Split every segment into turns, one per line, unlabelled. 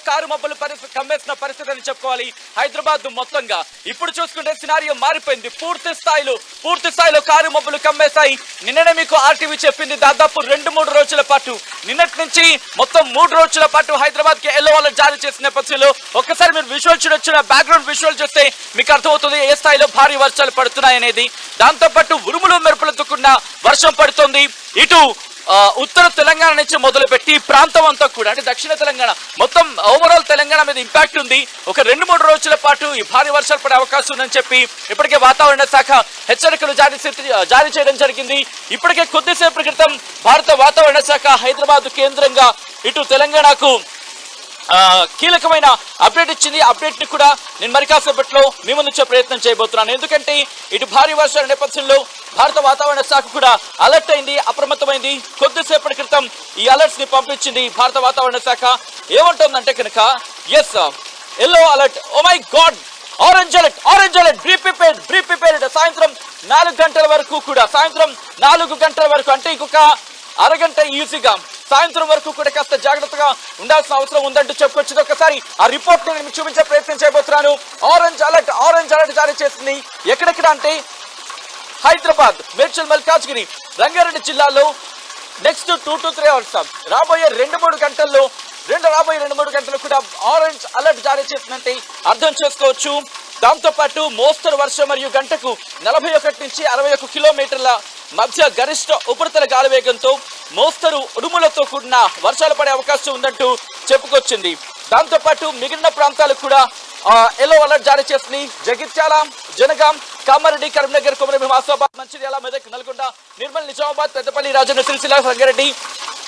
Car మబ్బులు కమ్మేసిన పరిస్థితి అని చెప్పుకోవాలి హైదరాబాద్ మొత్తంగా. ఇప్పుడు చూసుకుంటే సినారియో మారిపోయింది, పూర్తి స్థాయిలో కారు మబ్బులు కమ్మేశాయి. నిన్ననే మీకు ఆర్టీవీ చెప్పింది, దాదాపు 2-3 రోజుల పాటు, నిన్నటి నుంచి మొత్తం 3 రోజుల పాటు హైదరాబాద్ కి ఎల్లో అలర్ట్ జారీ చేసిన నేపథ్యంలో ఒక్కసారి మీరు విజువల్ చూడొచ్చు, బ్యాక్గ్రౌండ్ విజువల్ చూస్తే మీకు అర్థమవుతుంది ఏ స్థాయిలో భారీ వర్షాలు పడుతున్నాయి అనేది. దాంతో పాటు ఉరుములు మెరుపులతో కూడిన వర్షం పడుతుంది. ఇటు ఉత్తర తెలంగాణ నుంచి మొదలుపెట్టి ప్రాంతం అంతా కూడా, అంటే దక్షిణ తెలంగాణ మొత్తం ఓవరాల్ తెలంగాణ మీద ఇంపాక్ట్ ఉంది. ఒక 2-3 రోజుల పాటు ఈ భారీ వర్షాలు పడే అవకాశం ఉందని చెప్పి ఇప్పటికే వాతావరణ శాఖ హెచ్చరికలు జారీ చేయడం జరిగింది. ఇప్పటికే కొద్దిసేపటి క్రితం భారత వాతావరణ శాఖ హైదరాబాద్ కేంద్రంగా ఇటు తెలంగాణకు కీలకమైన అప్డేట్ ఇచ్చింది. అప్డేట్ ని కూడా నేను మరి కాసేపట్లో మీ ముందు ప్రయత్నం చేయబోతున్నాను. ఎందుకంటే ఇటు భారీ వర్షాల నేపథ్యంలో భారత వాతావరణ శాఖ కూడా అలర్ట్ అయింది, అప్రమత్తమైంది. కొద్దిసేపటి క్రితం ఈ అలర్ట్స్ ని పంపించింది భారత వాతావరణ శాఖ. ఏమంటుందంటే కనుక ఎస్ yellow alert, oh my god, orange alert, be prepared. సాయంత్రం 4 గంటల వరకు కూడా, సాయంత్రం 4 గంటల వరకు అంటే ఇంకొక అరగంట ఈజీగా సాయంత్రం వరకు కూడా కాస్త జాగ్రత్తగా ఉండాల్సిన అవసరం ఉందంటూ చెప్పుకొచ్చింది. ఒకసారి ఆ రిపోర్ట్ ని నేను చూపించే ప్రయత్నం చేయబోతున్నాను. ఆరెంజ్ అలర్ట్ జారీ చేసింది. ఎక్కడెక్కడ అంటే హైదరాబాద్, మేడ్చల్, మల్కాజ్గిరి, రంగారెడ్డి జిల్లాలో నెక్స్ట్ 2 to 3 అవర్స్ రాబోయే 2-3 గంటలు కూడా ఆరెంజ్ అలర్ట్ జారీ చేసిందంటే అర్థం చేసుకోవచ్చు. దాంతో పాటు మోస్తరు వర్షం మరియు గంటకు 41 నుంచి 61 కిలోమీటర్ల మధ్య గరిష్ట ఉపరితల గాలి వేగంతో మోస్తరు ఉరుములతో కూడిన వర్షాలు పడే అవకాశం ఉందంటూ చెప్పుకొచ్చింది. దాంతో పాటు మిగిలిన ప్రాంతాలకు కూడా ఎల్లో అలర్ట్ జారీ చేసింది. జగిత్యాల, జనగాం, కామారెడ్డి, కరీంనగర్, కొమరంభీం, ఆసిఫాబాద్, మంచిర్యాల, మెదక్, నల్గొండ, నిర్మల్, నిజామాబాద్, పెద్దపల్లి, రాజన్న సిరిసిల్ల, సంగారెడ్డి,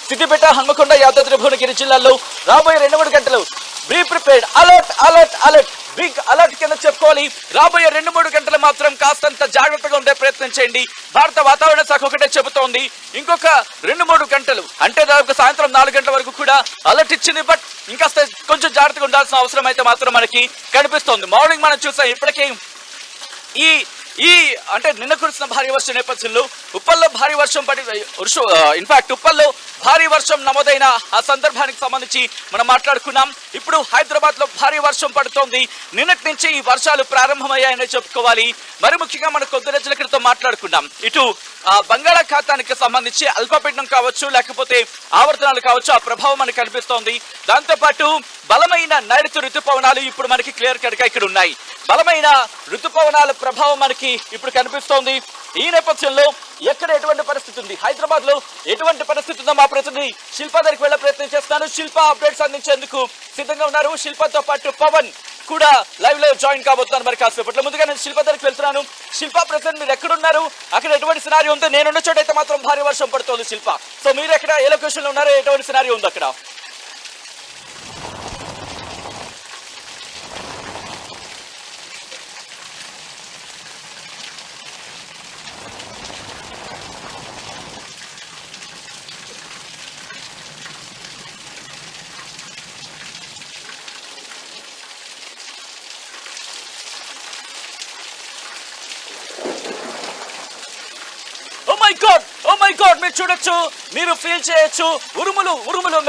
సిద్దిపేట, హన్మకొండ, యాదాద్రి భువనగిరి జిల్లాల్లో రాబోయే 2-3 గంటలు be prepared, alert, big alert కింద చెప్పుకోవాలి. రాబోయే 2-3 గంటలు మాత్రం కాస్తంత జాగ్రత్తగా ఉండే ప్రయత్నం చేయండి. భారత వాతావరణ శాఖ ఒకటే చెబుతోంది, ఇంకొక 2-3 గంటలు అంటే దాదాపు సాయంత్రం 4 గంటల వరకు కూడా అలర్ట్ ఇచ్చింది. బట్ ఇంకా కొంచెం జాగ్రత్తగా ఉండాల్సిన అవసరం అయితే మాత్రం మనకి కనిపిస్తోంది. మార్నింగ్ మనం చూసాం, ఇప్పటికే ఈ అంటే నిన్న కురిసిన భారీ వర్షం నేపథ్యంలో ఉప్పల్లో భారీ వర్షం పడి, ఇన్ఫాక్ట్ ఉప్పల్లో భారీ వర్షం నమోదైన ఆ సందర్భానికి సంబంధించి మనం మాట్లాడుకున్నాం. ఇప్పుడు హైదరాబాద్ లో భారీ వర్షం పడుతోంది. నిన్నటి నుంచి ఈ వర్షాలు ప్రారంభమయ్యాయని చెప్పుకోవాలి. మరి ముఖ్యంగా మనం కొద్ది రోజుల క్రితం మాట్లాడుకున్నాం, ఇటు బంగాళాఖాతానికి సంబంధించి అల్పపీడనం కావచ్చు, లేకపోతే ఆవర్తనాలు కావచ్చు, ఆ ప్రభావం మనకు కనిపిస్తోంది. దాంతో పాటు బలమైన నైరుతి ఋతుపవనాలు ఇప్పుడు మనకి క్లియర్ కట్ గా ఇక్కడ ఉన్నాయి. బలమైన ఋతుపవనాల ప్రభావం మనకి ఇప్పుడు కనిపిస్తోంది. ఈ నేపథ్యంలో ఎక్కడ ఎటువంటి పరిస్థితి ఉంది, హైదరాబాద్ లో ఎటువంటి పరిస్థితి ఉందో మా ప్రతినిధి శిల్ప దగ్గరికి వెళ్లే ప్రయత్నం చేస్తాను. శిల్ప అప్డేట్స్ అందించేందుకు సిద్ధంగా ఉన్నారు. శిల్పతో పాటు పవన్ కూడా లైవ్ లో జాయిన్ కాబోతున్నారు మరి కాసేపట్లో. ముందుగా నేను శిల్ప దగ్గరికి వెళ్తున్నాను. శిల్ప, ప్రెసెంట్ మీరు ఎక్కడున్నారు, అక్కడ ఎటువంటి సినారియో ఉంది? నేనున్న చోట అయితే మాత్రం భారీ వర్షం పడుతోంది. శిల్ప, సో మీరు ఎక్కడ, ఏ లొకేషన్ లో ఉన్నారు, ఎటువంటి సినారియో ఉంది అక్కడ? ఓ మై గాడ్, మీరు చూడొచ్చు, మీరు ఫీల్ చేయొచ్చు, ఉరుములు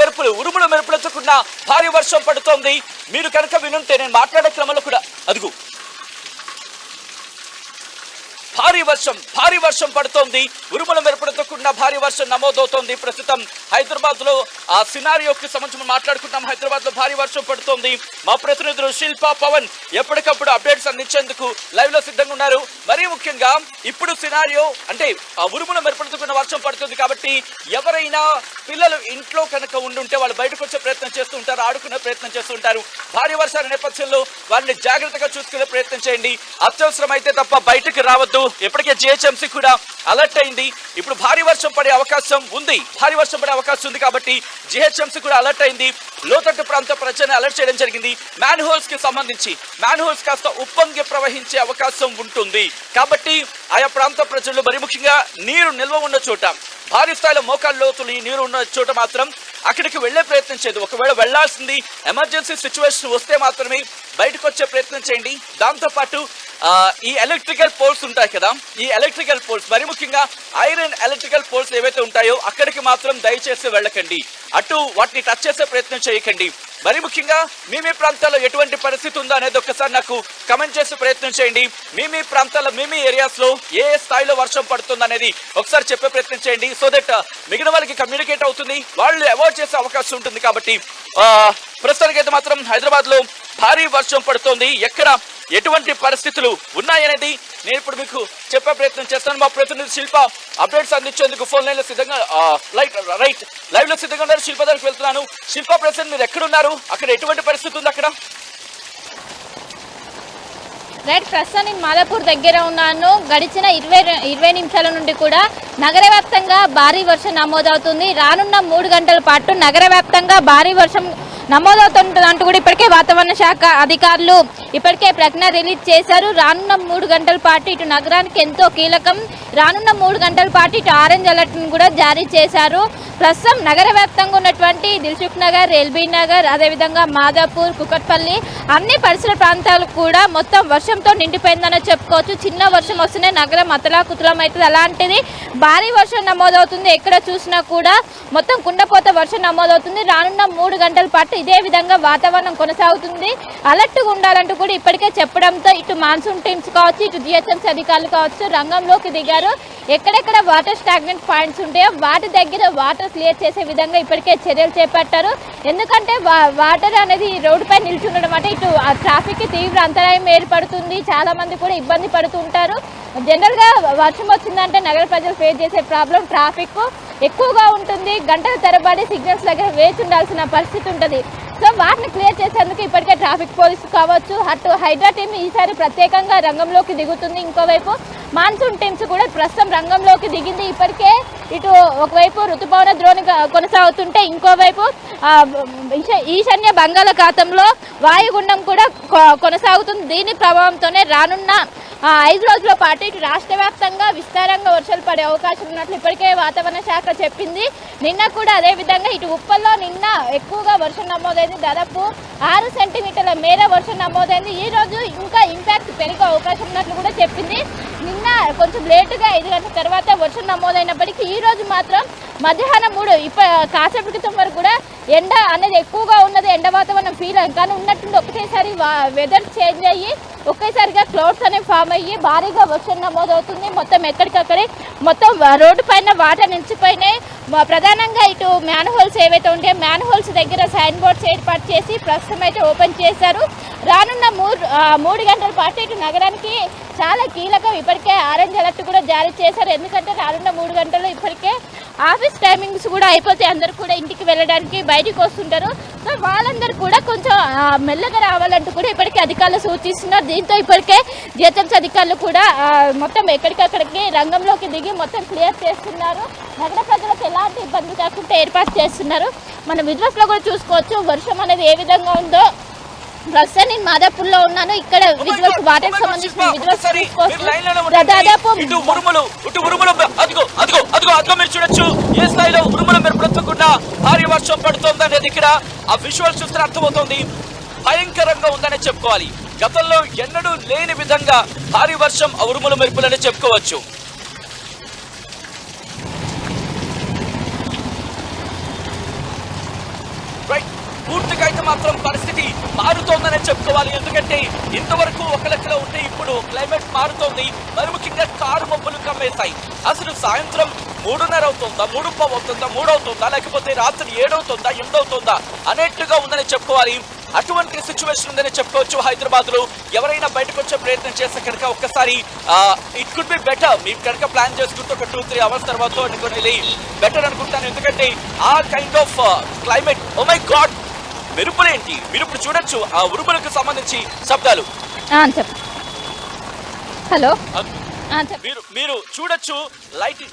మెరుపులతో కూడిన భారీ వర్షం పడుతోంది. మీరు కనుక వినుంటే నేను మాట్లాడే క్రమంలో కూడా అదుగు భారీ వర్షం పడుతోంది. ఉరుముల మెరుపులతో కూడిన భారీ వర్షం నమోదవుతోంది. ప్రస్తుతం హైదరాబాద్ లో ఆ సినారియోకి సంబంధించి మాట్లాడుకుంటాం. హైదరాబాద్ లో భారీ వర్షం పడుతోంది. మా ప్రతినిధులు శిల్ప, పవన్ ఎప్పటికప్పుడు అప్డేట్స్ అందించేందుకు లైవ్ లో సిద్ధంగా ఉన్నారు. మరీ ముఖ్యంగా ఇప్పుడు సినారియో అంటే ఆ ఉరుముల మెరుపులతో కూడిన వర్షం పడుతుంది కాబట్టి ఎవరైనా పిల్లలు ఇంట్లో కనుక ఉండుంటే వాళ్ళు బయటకు వచ్చే ప్రయత్నం చేస్తూ ఉంటారు, ఆడుకునే ప్రయత్నం చేస్తూ ఉంటారు. భారీ వర్షాల నేపథ్యంలో వారిని జాగ్రత్తగా చూసుకునే ప్రయత్నం చేయండి. అత్యవసరం అయితే తప్ప బయటకు రావద్దు. ఇప్పటికే జిహెచ్ఎంసీ కూడా అలర్ట్ అయింది. ఇప్పుడు భారీ వర్షం పడే అవకాశం ఉంది కాబట్టి జిహెచ్ఎంసీ కూడా అలర్ట్ అయింది. లోతట్టు ప్రాంత ప్రజలను అలర్ట్ చేయడం జరిగింది. మ్యాన్ హోల్స్ కి సంబంధించి మ్యాన్ హోల్స్ కాస్త ఉప్పొంగి ప్రవహించే అవకాశం ఉంటుంది కాబట్టి ఆయా ప్రాంత ప్రజలు, మరి ముఖ్యంగా నీరు నిల్వ ఉన్న చోట, భారీ స్థాయిలో మోకాళ్ళ లోతులు ఈ నీరు ఉన్న చోట మాత్రం అక్కడికి వెళ్లే ప్రయత్నం చేయదు. ఒకవేళ వెళ్లాల్సింది ఎమర్జెన్సీ సిచ్యువేషన్ వస్తే మాత్రమే బయటకు వచ్చే ప్రయత్నం చేయండి. దాంతో పాటు ఈ ఎలక్ట్రికల్ పోల్స్ ఉంటాయి కదా, ఈ ఎలక్ట్రికల్ పోల్స్, మరి ముఖ్యంగా ఐరన్ ఎలక్ట్రికల్ పోల్స్ ఏవైతే ఉంటాయో అక్కడికి మాత్రం దయచేసి వెళ్ళకండి. అటు వాటిని టచ్ చేసే ప్రయత్నం చేయకండి. మరి ముఖ్యంగా మీ ప్రాంతాల్లో ఎటువంటి పరిస్థితి ఉందో అనేది ఒక్కసారి నాకు కమెంట్ చేసి ప్రయత్నం చేయండి. మీ ప్రాంతాల్లో మీ ఏరియాస్ లో ఏ స్థాయిలో వర్షం పడుతుంది అనేది ఒకసారి చెప్పే ప్రయత్నం చేయండి. సో దట్ మిగిలిన వాళ్ళకి కమ్యూనికేట్ అవుతుంది, వాళ్ళు అవాయిడ్ చేసే అవకాశం ఉంటుంది. కాబట్టి ప్రస్తుతానికైతే మాత్రం హైదరాబాద్ లో భారీ వర్షం పడుతోంది. ఎక్కడ ఎటువంటి పరిస్థితులు ఉన్నాయనేది నేను ఇప్పుడు మీకు చెప్పే ప్రయత్నం చేస్తాను. మా ప్రతినిధి శిల్ప అప్డేట్స్ అందించేందుకు ఫోన్ లైన్ లో సిద్ధంగా లైవ్ లో సిద్ధంగా ఉన్నారు. శిల్ప దగ్గరికి వెళ్తున్నాను. శిల్ప ప్రెసిడెంట్ మీరు ఎక్కడున్నారు? అక్కడ ఎటువంటి పరిస్థితి ఉంది అక్కడ?
రైట్, ప్రస్తుతం నేను మాదాపూర్ దగ్గర ఉన్నాను. గడిచిన 20 నిమిషాల నుండి కూడా నగర వ్యాప్తంగా భారీ వర్షం నమోదవుతుంది. రానున్న 3 గంటల పాటు నగర వ్యాప్తంగా భారీ వర్షం నమోదవుతుందంటూ కూడా ఇప్పటికే వాతావరణ శాఖ అధికారులు ఇప్పటికే ప్రకటన రిలీజ్ చేశారు. రానున్న 3 గంటల పాటు ఇటు నగరానికి ఎంతో కీలకం. రానున్న 3 గంటల పాటు ఇటు ఆరెంజ్ అలర్ట్ను కూడా జారీ చేశారు. ప్రస్తుతం నగర వ్యాప్తంగా ఉన్నటువంటి దిల్సుఖ్ నగర్, ఎల్బీ నగర్, అదేవిధంగా మాదాపూర్, కుకట్పల్లి అన్ని పరిసర ప్రాంతాలు కూడా మొత్తం వర్షంతో నిండిపోయిందని చెప్పుకోవచ్చు. చిన్న వర్షం వస్తేనే నగరం అతలాకుతలం అవుతుంది, అలాంటిది భారీ వర్షం నమోదవుతుంది. ఎక్కడ చూసినా కూడా మొత్తం కుండపోత వర్షం నమోదవుతుంది. రానున్న 3 గంటల పాటు ఇదే విధంగా వాతావరణం కొనసాగుతుంది. అలర్ట్గా ఉండాలంటూ కూడా ఇప్పటికే చెప్పడంతో ఇటు మాన్సూన్ టీమ్స్ కావచ్చు, ఇటు జిహెచ్ఎంసీ అధికారులు కావచ్చు రంగంలోకి దిగారు. ఎక్కడెక్కడ వాటర్ స్టాగ్నెంట్ పాయింట్స్ ఉంటాయో వాటి దగ్గర వాటర్ క్లియర్ చేసే విధంగా ఇప్పటికే చర్యలు చేపట్టారు. ఎందుకంటే వాటర్ అనేది రోడ్డుపై నిల్చుండడం అంటే ఇటు ట్రాఫిక్కి తీవ్ర అంతరాయం ఏర్పడుతుంది. చాలా మంది కూడా ఇబ్బంది పడుతుంటారు. జనరల్గా వర్షం వచ్చిందంటే నగర ప్రజలు ఫేస్ చేసే ప్రాబ్లం ట్రాఫిక్ ఎక్కువగా ఉంటుంది. గంటల తరబడి సిగ్నల్స్ దగ్గర వేచి ఉండాల్సిన పరిస్థితి ఉంటుంది. సో వాటిని క్లియర్ చేసేందుకు ఇప్పటికే ట్రాఫిక్ పోలీసు కావచ్చు, అటు హైడ్రా టీం ఈసారి ప్రత్యేకంగా రంగంలోకి దిగుతుంది. ఇంకోవైపు మాన్సూన్ టీమ్స్ కూడా ప్రస్తుతం రంగంలోకి దిగింది. ఇప్పటికే ఇటు ఒకవైపు ఋతుపవన ద్రోణి కొనసాగుతుంటే ఇంకోవైపు ఈశాన్య బంగాళాఖాతంలో వాయుగుండం కూడా కొనసాగుతుంది. దీని ప్రభావంతోనే రానున్న 5 రోజుల పాటు ఇటు రాష్ట్ర వ్యాప్తంగా విస్తారంగా వర్షాలు పడే అవకాశం ఉన్నట్లు ఇప్పటికే వాతావరణ శాఖ చెప్పింది. నిన్న కూడా అదేవిధంగా ఇటు ఉప్పల్లో నిన్న ఎక్కువగా వర్షం నమోదైంది. దాదాపు 6 సెంటీమీటర్ల మేర వర్షం నమోదైంది. ఈ రోజు ఇంకా ఇంపాక్ట్ పెరిగే అవకాశం ఉన్నట్లు కూడా చెప్పింది. నిన్న కొంచెం లేటుగా 5 గంటల తర్వాత వర్షం నమోదైనప్పటికీ ఈ రోజు మాత్రం మధ్యాహ్నం 3 కాసేపు క్రితం వరకు కూడా ఎండ అనేది ఎక్కువగా ఉన్నది. ఎండ వాతావరణం ఫీల్ అయ్యి కానీ ఉన్నట్టుండి ఒకటేసారి వెదర్ చేంజ్ అయ్యి ఒకేసారిగా క్లౌడ్స్ అనేవి ఫామ్ అయ్యి భారీగా వర్షం నమోదవుతుంది. మొత్తం ఎక్కడికక్కడే మొత్తం రోడ్డు పైన వాటర్ నిలిచిపోయినాయి. ప్రధానంగా ఇటు మ్యాన్ హోల్స్ ఏవైతే ఉంటాయో మ్యాన్ హోల్స్ దగ్గర సైన్ బోర్డ్స్ ఏర్పాటు చేసి ప్రస్తుతం అయితే ఓపెన్ చేశారు. రానున్న 3 గంటల పాటు ఇటు నగరానికి చాలా కీలకం. ఇప్పటికే ఆరెంజ్ అలర్ట్ కూడా జారీ చేశారు. ఎందుకంటే రానున్న 3 గంటల్లో ఇప్పటికే ఆఫీస్ టైమింగ్స్ కూడా అయిపోతే అందరూ కూడా ఇంటికి వెళ్ళడానికి బయటికి వస్తుంటారు. సో వాళ్ళందరూ కూడా కొంచెం మెల్లగా రావాలంటూ కూడా ఇప్పటికే అధికారులు సూచిస్తున్నారు. దీంతో ఇప్పటికే జిహెచ్ఎంసీ అధికారులు కూడా మొత్తం ఎక్కడికక్కడికి రంగంలోకి దిగి మొత్తం క్లియర్ చేస్తున్నారు. నగర ప్రజలకు ఎలాంటి ఇబ్బంది కాకుండా ఏర్పాటు చేస్తున్నారు. మన విజువల్స్లో కూడా చూసుకోవచ్చు వర్షం అనేది ఏ విధంగా ఉందో. ప్రస్తుతం నేను మాదాపూర్లో ఉన్నాను. ఇక్కడ విజువల్స్ వాటర్ సంబంధించిన విజువల్స్ దాదాపు
మీరు చూడొచ్చు ఏ స్థాయిలో ఉరుములు మెరుపులెత్తకుండా భారీ వర్షం పడుతుంది అనేది ఇక్కడ ఆ విజువల్స్ చూస్తే అర్థమవుతుంది. భయంకరంగా ఉందనే చెప్పుకోవాలి. గతంలో ఎన్నడూ లేని విధంగా భారీ వర్షం ఉరుములు మెరుపులని చెప్పుకోవచ్చు. పూర్తిగా అయితే మాత్రం పరిస్థితి మారుతోందనే చెప్పుకోవాలి. ఎందుకంటే ఇంతవరకు ఒక లెక్కలో ఉంటే ఇప్పుడు క్లైమేట్ మారుతోంది. మరి ముఖ్యంగా కారు మబ్బులు కమ్మేశాయి. అసలు సాయంత్రం 3:30 అవుతుందా, 3:15 అవుతుందా, 3 అవుతుందా, లేకపోతే రాత్రి 7 అవుతుందా, 8 అవుతుందా అనేట్టుగా ఉందని చెప్పుకోవాలి. అటువంటి సిచ్యువేషన్ ఉందని చెప్పుకోవచ్చు. హైదరాబాద్ లో ఎవరైనా బయటకు వచ్చే ప్రయత్నం చేస్తే కనుక ఒక్కసారి ఇట్ కుడ్ బి బెటర్. మీరు కనుక ప్లాన్ చేసుకుంటే ఒక 2-3 అవర్స్ తర్వాత అనుకుని బెటర్ అనుకుంటాను. ఎందుకంటే ఆ kind of climate. Oh my God, మెరుపులేంటి మీరు ఇప్పుడు చూడొచ్చు. ఆ ఉరుములకు సంబంధించి శబ్దాలు.
హలో,
మీరు చూడొచ్చు లైట్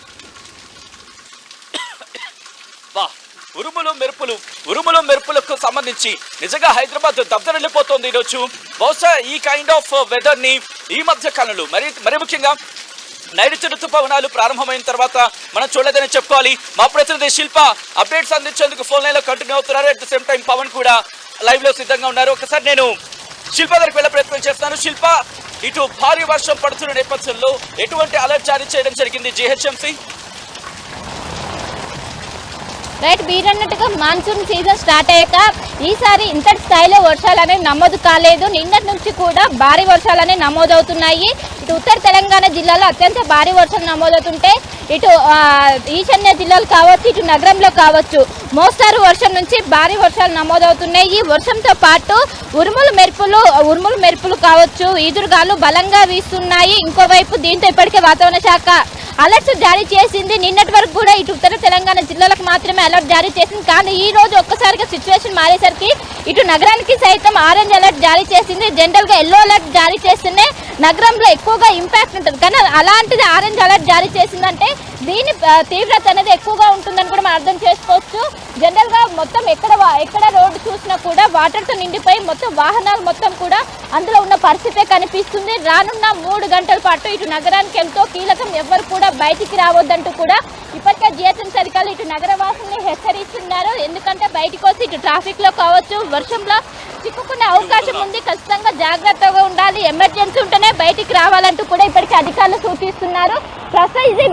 ఉరుములు మెరుపులకు సంబంధించి నిజంగా హైదరాబాద్ దద్దరిల్లిపోతుంది ఈరోజు. బహుశా ఈ కైండ్ ఆఫ్ వెదర్ ని ఈ మధ్య కాలంలో మరి ముఖ్యంగా నైరుతి ఋతుపవనాలు ప్రారంభమైన తర్వాత మనం చూడలేదని చెప్పుకోవాలి. మా ప్రతినిధి శిల్ప అప్డేట్స్ అందించేందుకు ఫోన్ లైన్ లో కంటిన్యూ అవుతున్నారు. At the same time Pawan కూడా లైవ్ లో సిద్ధంగా ఉన్నారు. ఒకసారి నేను శిల్ప దగ్గరికి వెళ్ళే ప్రయత్నం చేస్తాను. శిల్ప, ఇటు భారీ వర్షం పడుతున్న నేపథ్యంలో ఎటువంటి అలర్ట్ జారీ చేయడం జరిగింది జిహెచ్ఎంసీ?
రైట్, మీరన్నట్టుగా మాన్సూన్ సీజన్ స్టార్ట్ అయ్యాక ఈసారి ఇంతటి స్థాయిలో వర్షాలు అనేవి నమోదు కాలేదు. నిన్నటి నుంచి కూడా భారీ వర్షాలు అనేవి నమోదవుతున్నాయి. ఇటు ఉత్తర తెలంగాణ జిల్లాలో అత్యంత భారీ వర్షాలు నమోదవుతుంటే ఇటు ఈశాన్య జిల్లాలు కావచ్చు, ఇటు నగరంలో కావచ్చు మోస్తారు వర్షం నుంచి భారీ వర్షాలు నమోదవుతున్నాయి. ఈ వర్షంతో పాటు ఉరుములు మెరుపులు కావచ్చు, ఈదురుగాలు బలంగా వీస్తున్నాయి. ఇంకోవైపు దీంతో ఇప్పటికే వాతావరణ శాఖ అలర్ట్స్ జారీ చేసింది. నిన్నటి వరకు కూడా ఇటు ఉత్తర తెలంగాణ జిల్లాలకు మాత్రమే అలర్ట్ జారీ చేసింది. కానీ ఈ రోజు ఒక్కసారిగా సిచ్యువేషన్ మారేసరికి ఇటు నగరానికి సైతం ఆరెంజ్ అలర్ట్ జారీ చేసింది. జనరల్గా ఎల్లో అలర్ట్ జారీ చేస్తేనే నగరంలో ఎక్కువగా ఇంపాక్ట్ ఉంటుంది, కానీ అలాంటిది ఆరెంజ్ అలర్ట్ జారీ చేసిందంటే దీని తీవ్రత అనేది ఎక్కువగా ఉంటుందని కూడా మనం అర్థం చేసుకోవచ్చు. జనరల్గా మొత్తం ఎక్కడ రోడ్డు చూసినా కూడా వాటర్తో నిండిపోయి మొత్తం వాహనాలు మొత్తం కూడా అందులో ఉన్న పరిస్థితే కనిపిస్తుంది. రానున్న 3 గంటల పాటు ఇటు నగరానికి ఎంతో కీలకం, ఎవరు కూడా బయటికి రావద్దంటూ కూడా ఇప్పటికే జిహెచ్ఎంసీ అధికారులు ఇటు నగరవాసుల్ని హెచ్చరిస్తున్నారు. ఎందుకంటే బయటకు వచ్చి ఇటు ట్రాఫిక్లో కావచ్చు వర్షంలో చిక్కుకునే అవకాశం ఉంది. ఖచ్చితంగా జాగ్రత్తగా ఉండాలి, ఎమర్జెన్సీ ఉంటేనే బయటికి రావాలంటూ కూడా ఇప్పటికే అధికారులు సూచిస్తున్నారు. ప్రస్తుతం ఇది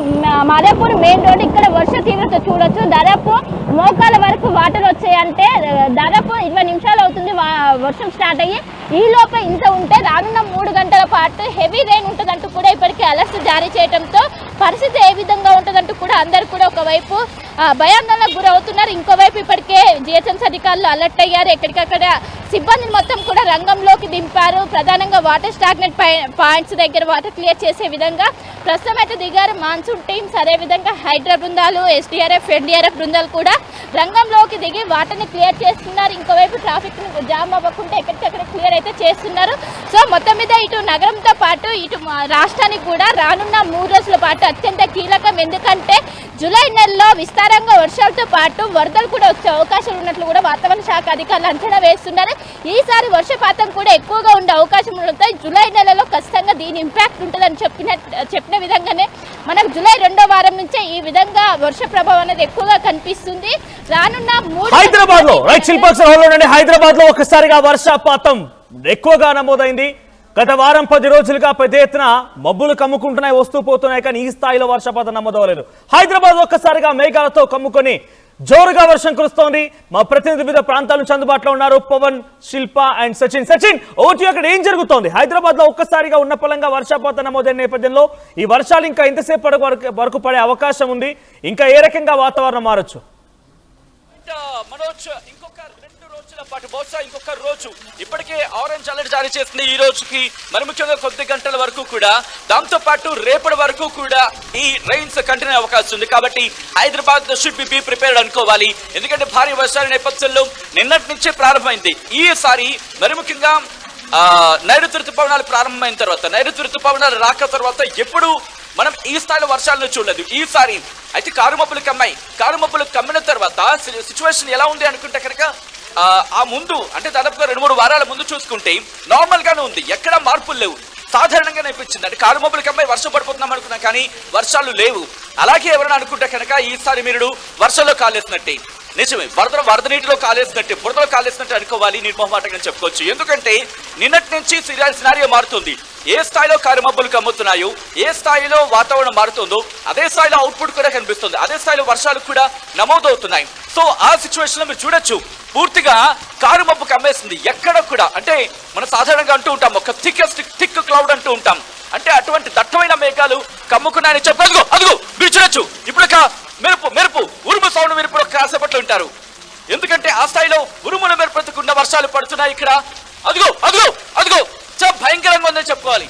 మాదాపూర్ మెయిన్ రోడ్. ఇక్కడ వర్ష తీవ్రత చూడొచ్చు, దాదాపు మోకాల వరకు వాటర్ వచ్చాయంటే దాదాపు 20 నిమిషాలు అవుతుంది వర్షం స్టార్ట్ అయ్యి. ఈ లోపే ఇంత ఉంటే రానున్న 3 గంటల పాటు హెవీ రెయిన్ ఉంటుందంటూ కూడా ఇప్పటికే అలర్ట్స్ జారీ చేయడంతో పరిస్థితి ఏ విధంగా ఉంటుందంటూ కూడా అందరు కూడా ఒకవైపు భయాందోళనకు గురవుతున్నారు. ఇంకోవైపు ఇప్పటికే జిహెచ్ఎంసీ అధికారులు అలర్ట్ అయ్యారు. ఎక్కడికక్కడ సిబ్బందిని మొత్తం కూడా రంగంలోకి దింపారు. ప్రధానంగా వాటర్ స్టాగ్నెంట్ పాయింట్స్ దగ్గర వాటర్ క్లియర్ చేసే విధంగా ప్రస్తుతం అయితే దిగారు మాన్సూన్ టీమ్స్. అదేవిధంగా హైడ్రా బృందాలు, ఎస్డీఆర్ఎఫ్, ఎన్డీఆర్ఎఫ్ బృందాలు కూడా రంగంలోకి దిగి వాటర్ని క్లియర్ చేస్తున్నారు. ఇంకోవైపు ట్రాఫిక్ జామ్ అవ్వకుండా ఎక్కడికక్కడ క్లియర్ అయితే చేస్తున్నారు. సో మొత్తం మీద ఇటు నగరంతో పాటు ఇటు రాష్ట్రానికి కూడా రానున్న 3 రోజుల పాటు అత్యంత కీలకం. ఎందుకంటే జూలై నెలలో విస్తారంగా వర్షాలతో పాటు వరదలు కూడా వచ్చే అవకాశాలు ఉన్నట్లు కూడా వాతావరణ శాఖ అధికారులు అంచనా వేస్తున్నారు. ఈసారి వర్షపాతం కూడా ఎక్కువగా ఉండే అవకాశం ఉండటంతో జూలై నెలలో ఖచ్చితంగా దీని ఇంపాక్ట్ ఉంటుందని చెప్పిన విధంగానే మనకు జూలై 2వ వారం నుంచే ఈ విధంగా వర్ష ప్రభావం అనేది ఎక్కువగా కనిపిస్తుంది. రానున్న 3
హైదరాబాద్ లో హైదరాబాద్ లో ఒకసారిగా వర్షపాతం ఎక్కువగా నమోదైంది. గత వారం 10 రోజులుగా పెద్ద ఎత్తున మబ్బులు కమ్ముకుంటున్నాయి, వస్తూ పోతున్నాయి, కానీ ఈ స్థాయిలో వర్షపాతం నమోదవలేదు. హైదరాబాద్ ఒక్కసారిగా మేఘాలతో కమ్ముకొని జోరుగా వర్షం కురుస్తోంది. మా ప్రతినిధి వివిధ ప్రాంతాల నుంచి అందుబాటులో ఉన్నారు పవన్, శిల్ప అండ్ సచిన్. ఓటీ అక్కడ ఏం జరుగుతోంది? హైదరాబాద్ లో ఒక్కసారిగా ఉన్న పలంగా వర్షపాతం నమోదైన నేపథ్యంలో ఈ వర్షాలు ఇంకా ఎంతసేపు వరకు పడే అవకాశం ఉంది? ఇంకా ఏ రకంగా వాతావరణం మారొచ్చు?
మనోజ్, ఇంకొక 2 రోజుల పాటు బహుశా ఇంకొక రోజు ఇప్పటికే ఆరెంజ్ అలర్ట్ జారీ చేసింది. ఈ రోజుకి మరి ముఖ్యంగా కొద్ది గంటల వరకు కూడా, దాంతో పాటు రేపటి వరకు కూడా ఈ రైన్స్ కంటిన్యూ అవకాశం ఉంది. కాబట్టి హైదరాబాద్ షుడ్ బి ప్రిపేర్డ్ అనుకోవాలి. ఎందుకంటే భారీ వర్షాల నేపథ్యంలో నిన్నటి నుంచే ప్రారంభమైంది. ఈసారి మరి ముఖ్యంగా నైరుతి ఋతుపవనాలు ప్రారంభమైన తర్వాత, నైరుతి ఋతుపవనాలు రాక తర్వాత ఎప్పుడు మనం ఈ స్థాయిలో వర్షాలను చూడలేదు. ఈసారి అయితే కారుమబ్బులు కమ్మిన తర్వాత సిచ్యువేషన్ ఎలా ఉంది అనుకుంటే కనుక ఆ ముందు అంటే దాదాపుగా 2-3 వారాల ముందు చూసుకుంటే నార్మల్ గానే ఉంది, ఎక్కడ మార్పులు లేవు, సాధారణంగానే అనిపించింది. అంటే కారుమబ్బులు కమ్మాయి వర్షం పడిపోతున్నాం అనుకున్నాం, కానీ వర్షాలు లేవు. అలాగే ఎవరైనా అనుకుంటే కనుక ఈసారి మీరు వర్షంలో కాలేసినట్టే, నిజమే, వరద నీటిలో కాలేసినట్టే, బురదలో కాలేసినట్టు అనుకోవాలి, నిర్మోహమాటంగా చెప్పుకోవచ్చు. ఎందుకంటే నిన్నటి నుంచి సినారియో మారుతుంది. ఏ స్థాయిలో కారుమబ్బులు కమ్ముతున్నాయో, ఏ స్థాయిలో వాతావరణం మారుతుందో అదే స్థాయిలో అవుట్పుట్ కూడా కనిపిస్తుంది, అదే స్థాయిలో వర్షాలు కూడా నమోదవుతున్నాయి. సో ఆ సిచ్యువేషన్ లో మీరు చూడొచ్చు, పూర్తిగా కారుమబ్బు కమ్మేసింది. ఎక్కడ కూడా అంటే మనం సాధారణంగా అంటూ ఉంటాం ఒక థిక్ క్లౌడ్ అంటూ ఉంటాం, అంటే అటువంటి దట్టమైన మేఘాలు కమ్ముకున్నాయని చెప్పు. అదిగో మీరు చూడొచ్చు, ఇప్పుడు మెరుపు ఉరుము సౌండ్ మీరు ఇప్పుడు కాసేపట్లో ఉంటారు. ఎందుకంటే ఆ స్థాయిలో ఉరుములు మెరుపుతున్న వర్షాలు పడుతున్నాయి ఇక్కడ. అదిగో చాలా భయంకరంగా ఉందని చెప్పుకోవాలి.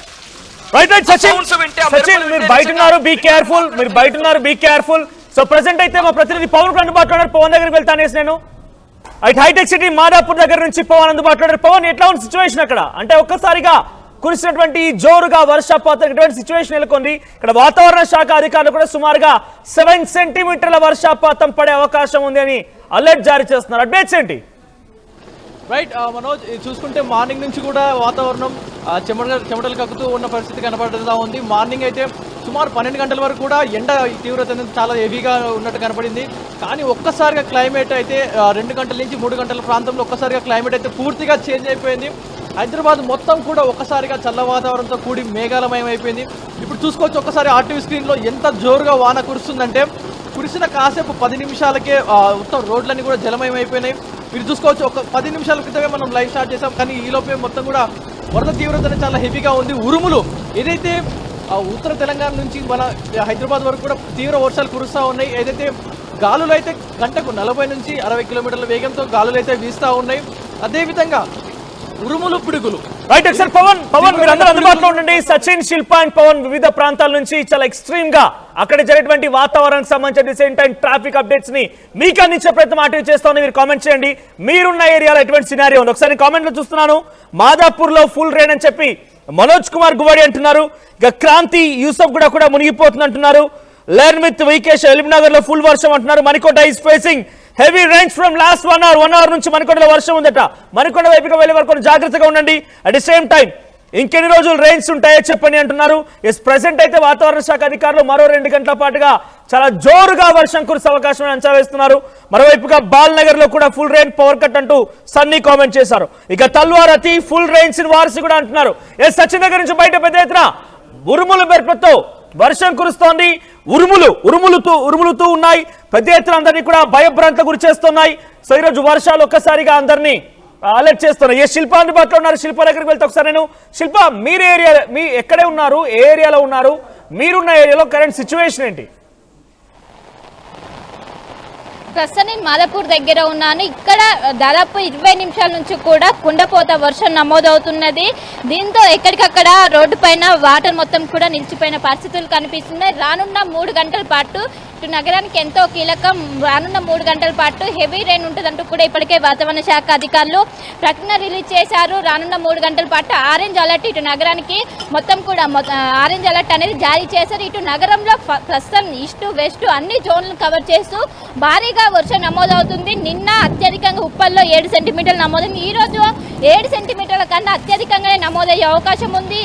మీరు బయట ఉన్నారు, బీ కేర్ఫుల్. సో ప్రెసెంట్ అయితే మా ప్రతినిధి పవన్ అందుబాటులో ఉన్నారు. పవన్ దగ్గరికి వెళ్తానేసి నేను హైటెక్ సిటీ మాదాపూర్ దగ్గర నుంచి పవన్ అందుబాటులో ఉన్నారు. పవన్, ఎట్లా ఉంది సిచ్యువేషన్ అక్కడ? అంటే ఒక్కసారిగా కురిసినటువంటి జోరుగా వర్షపాతం ఇటువంటి సిచ్యువేషన్ నెలకొంది. ఇక్కడ వాతావరణ శాఖ అధికారులు కూడా సుమారుగా 7 సెంటీమీటర్ల వర్షపాతం పడే అవకాశం ఉంది అని అలర్ట్ జారీ చేస్తున్నారు. అప్డేట్స్ ఏంటి?
రైట్ మనోజ్, చూసుకుంటే మార్నింగ్ నుంచి కూడా వాతావరణం చెమటలు కక్కుతూ ఉన్న పరిస్థితి కనపడుతూ ఉంది. మార్నింగ్ అయితే సుమారు 12 గంటల వరకు కూడా ఎండ తీవ్రత అనేది చాలా హెవీగా ఉన్నట్టు కనపడింది. కానీ ఒక్కసారిగా క్లైమేట్ అయితే 2 గంటల నుంచి 3 గంటల ప్రాంతంలో ఒక్కసారిగా క్లైమేట్ అయితే పూర్తిగా చేంజ్ అయిపోయింది. హైదరాబాద్ మొత్తం కూడా ఒక్కసారిగా చల్ల వాతావరణంతో కూడి మేఘాలమయం అయిపోయింది. ఇప్పుడు చూసుకోవచ్చు ఒక్కసారి ఆర్టీవీ స్క్రీన్లో ఎంత జోరుగా వాన కురుస్తుందంటే కురిసిన కాసేపు 10 నిమిషాలకే మొత్తం రోడ్లన్నీ కూడా జలమయం అయిపోయినాయి. మీరు చూసుకోవచ్చు, ఒక 10 నిమిషాల క్రితమే మనం లైవ్ స్టార్ట్ చేసాం, కానీ ఈ లోపే మొత్తం కూడా వరద తీవ్రత చాలా హెవీగా ఉంది. ఉరుములు ఏదైతే ఉత్తర తెలంగాణ నుంచి మన హైదరాబాద్ వరకు కూడా తీవ్ర వర్షాలు కురుస్తూ ఉన్నాయి. ఏదైతే గాలులు అయితే గంటకు 40 నుంచి 60 కిలోమీటర్ల వేగంతో గాలులు అయితే వీస్తూ ఉన్నాయి. అదేవిధంగా ఉరుములు పిడుగులు.
రైట్, ఒకసారి పవన్ మీరు అందరూ అందుబాటులో ఉండండి. సచిన్, శిల్ప అండ్ పవన్ వివిధ ప్రాంతాల నుంచి చాలా ఎక్స్ట్రీమ్ గా అక్కడ జరిగినటువంటి వాతావరణానికి సంబంధించిన సేమ్ టైం ట్రాఫిక్ అప్డేట్స్ ని మీకు అందించే ప్రయత్నం అటు చేస్తామని మీరు కామెంట్ చేయండి. మీరున్న ఏరియాలో ఎటువంటి సినారియో ఉంది ఒకసారి కామెంట్ లో చూస్తున్నాను. మాదాపూర్ లో ఫుల్ రెయిన్ అని చెప్పి మనోజ్ కుమార్ గువాడి అంటున్నారు. ఇక క్రాంతి యూసఫ్ కూడా మునిగిపోతుంది అంటున్నారు. లెర్న్ విత్ వికేష్ ఎలిమినగర్ లో ఫుల్ వర్షం అంటున్నారు. Manikonda is facing heavy rains from last 1 hour నుంచి మణికొండలో వర్షం ఉందట. మణికొండ వైపుగా వెళ్ళే వరకు జాగ్రత్తగా ఉండండి. అట్ ది సేమ్ టైం ఇంకెన్ని రోజులు రైన్స్ ఉంటాయో చెప్పండి అంటున్నారు. ఎస్, ప్రెసెంట్ అయితే వాతావరణ శాఖ అధికారులు మరో 2 గంటల పాటుగా చాలా జోరుగా వర్షం కురిసే అవకాశం అంచనా వేస్తున్నారు. మరోవైపుగా బాల్నగర్ లో కూడా ఫుల్ రెయిన్, పవర్ కట్ అంటూ సన్నీ కామెంట్ చేశారు. ఇక తల్వార్ అతి ఫుల్ రెయిన్స్ ఇన్ వార్సి కూడా అంటున్నారు. ఎస్, సచిన్ దగ్గర నుంచి బయట పెద్ద ఎత్తున ఉరుములు మెరుపులతో వర్షం కురుస్తోంది. ఉరుములుతూ ఉన్నాయి. పెద్ద ఎత్తున అందరినీ కూడా భయభ్రాంత గురి చేస్తున్నాయి. సో ఈరోజు వర్షాలు ఒక్కసారిగా అందరినీ అలర్ట్ చేస్తున్నాయి. ఏ శిల్ప అందుబాటులో ఉన్నారు. శిల్ప దగ్గరికి వెళ్తే ఒకసారి నేను శిల్ప, మీ ఎక్కడే ఉన్నారు, ఏ ఏరియాలో ఉన్నారు, మీరున్న ఏరియాలో కరెంట్ సిచ్యువేషన్ ఏంటి?
ప్రస్తుతం నేను మాదాపూర్ దగ్గర ఉన్నాను. ఇక్కడ దాదాపు 20 నిమిషాల నుంచి కూడా కుండపోత వర్షం నమోదవుతున్నది. దీంతో ఎక్కడికక్కడ రోడ్డు పైన వాటర్ మొత్తం కూడా నిలిచిపోయిన పరిస్థితులు కనిపిస్తున్నాయి. రానున్న 3 గంటల పాటు ఇటు నగరానికి ఎంతో కీలకం. రానున్న 3 గంటల పాటు హెవీ రెయిన్ ఉంటుందంటూ కూడా ఇప్పటికే వాతావరణ శాఖ అధికారులు ప్రకటన రిలీజ్ చేశారు. రానున్న 3 గంటల పాటు ఆరెంజ్ అలర్ట్ ఇటు నగరానికి మొత్తం కూడా ఆరెంజ్ అలర్ట్ అనేది జారీ చేశారు. ఇటు నగరంలో ప్రస్తుతం ఈస్ట్ వెస్ట్ అన్ని జోన్లను కవర్ చేస్తూ భారీగా వర్షం నమోదవుతుంది. నిన్న అత్యధికంగా ఉప్పల్లో 7 సెంటీమీటర్లు నమోదైంది. ఈ రోజు 7 సెంటీమీటర్ల కన్నా అత్యధికంగానే నమోదయ్యే అవకాశం ఉంది.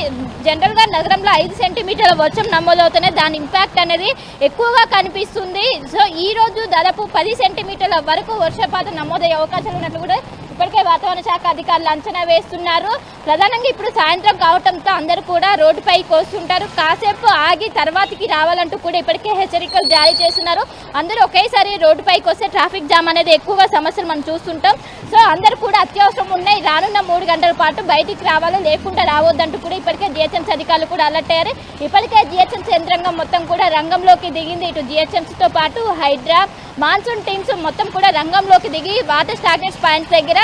జనరల్ గా నగరంలో 5 సెంటీమీటర్ల వర్షం నమోదవుతున్నాయి. దాని ఇంపాక్ట్ అనేది ఎక్కువగా కనిపిస్తుంది. సో ఈ రోజు దాదాపు 10 సెంటీమీటర్ల వరకు వర్షపాతం నమోదయ్యే అవకాశాలు ఉన్నట్లు కూడా ఇప్పటికే వాతావరణ శాఖ అధికారులు అంచనా వేస్తున్నారు. ప్రధానంగా ఇప్పుడు సాయంత్రం కావడంతో అందరూ కూడా రోడ్డుపైకి వస్తుంటారు. కాసేపు ఆగి తర్వాతకి రావాలంటూ కూడా ఇప్పటికే హెచ్చరికలు జారీ చేస్తున్నారు. అందరూ ఒకేసారి రోడ్డుపైకి వస్తే ట్రాఫిక్ జామ్ అనేది ఎక్కువగా సమస్యలు మనం చూస్తుంటాం. సో అందరూ కూడా అత్యవసరం ఉన్నాయి. రానున్న 3 గంటల పాటు బయటికి రావాలి, లేకుండా రావద్దంటూ కూడా ఇప్పటికే జిహెచ్ఎంసీ అధికారులు కూడా అలర్ట్ అయ్యారు. ఇప్పటికే జిహెచ్ఎంసీ యంత్రాంగం మొత్తం కూడా రంగంలోకి దిగింది. ఇటు జిహెచ్ఎంసీతో పాటు హైడ్రా, మాన్సూన్ టీమ్స్ మొత్తం కూడా రంగంలోకి దిగి వాటర్ స్టాగ్నెన్స్ పాయింట్స్ దగ్గర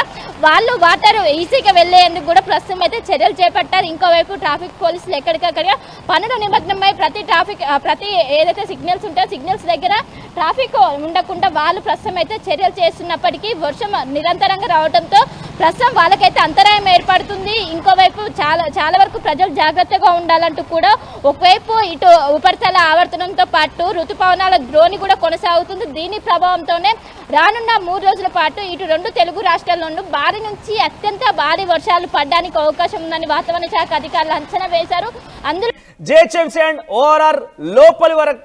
వాళ్ళు వాటర్ ఈజీగా వెళ్లేందుకు కూడా ప్రస్తుతం అయితే చర్యలు చేపట్టారు. ఇంకోవైపు ట్రాఫిక్ పోలీసులు ఎక్కడికక్కడ పనుల నిమగ్నమై ప్రతి ఏదైతే సిగ్నల్స్ ఉంటాయో సిగ్నల్స్ దగ్గర ట్రాఫిక్ ఉండకుండా వాళ్ళు ప్రస్తుతం అయితే చర్యలు చేస్తున్నప్పటికీ వర్షం నిరంతరంగా రావడంతో ప్రస్తుతం వాళ్ళకైతే అంతరాయం ఏర్పడుతుంది. ఇంకోవైపు చాలా వరకు ప్రజలు జాగ్రత్తగా ఉండాలంటూ కూడా ఒకవైపు ఇటు ఉపరితల ఆవర్తనంతో పాటు ఋతుపవనాల ద్రోణి కూడా కొనసాగుతుంది. దీని ప్రభావంతోనే రానున్న 3 రోజుల పాటు ఇటు 2 తెలుగు రాష్ట్రాల్లోనూ భారీ నుంచి అత్యంత భారీ వర్షాలు పడడానికి అవకాశం ఉందని వాతావరణ శాఖ అధికారులు అంచనా వేశారు. అందులో
జిహెచ్ఎంసీ అండ్ ఓఆర్ఆర్ లోపలి వరకు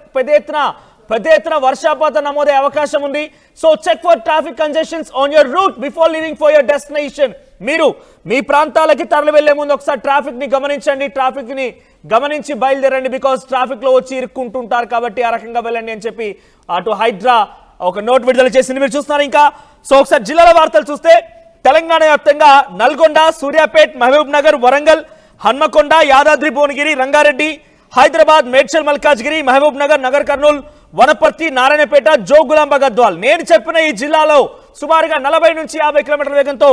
పెద్ద ఎత్తున వర్షపాతం నమోదయ్యే అవకాశం ఉంది. So check for traffic congestions on your route before leaving for your destination. మీరు మీ ప్రాంతాలకి తరలి వెళ్లే ముందు ఒకసారి ట్రాఫిక్ ని గమనించండి. ట్రాఫిక్ ని గమనించి బయలుదేరండి. బికాస్ ట్రాఫిక్ లో వచ్చి ఇరుక్కుంటుంటారు కాబట్టి ఆ రకంగా వెళ్ళండి అని చెప్పి అటు హైడ్రా ఒక నోట్ విడుదల చేసింది. మీరు చూస్తున్నారు. ఇంకా సో ఒకసారి జిల్లాల వార్తలు చూస్తే తెలంగాణ వ్యాప్తంగా నల్గొండ, సూర్యాపేట్, మహబూబ్ నగర్, వరంగల్, హన్మకొండ, యాదాద్రి భువనగిరి, రంగారెడ్డి, హైదరాబాద్, మేడ్చల్ మల్కాజ్గిరి, మహబూబ్ నగర్, నగర్ కర్నూల్, వనపర్తి, నారాయణపేట, జోగులాంబ గద్వాల్ నేను చెప్పిన ఈ జిల్లాలో సుమారుగా 40 నుంచి 50 కిలోమీటర్ల వేగంతో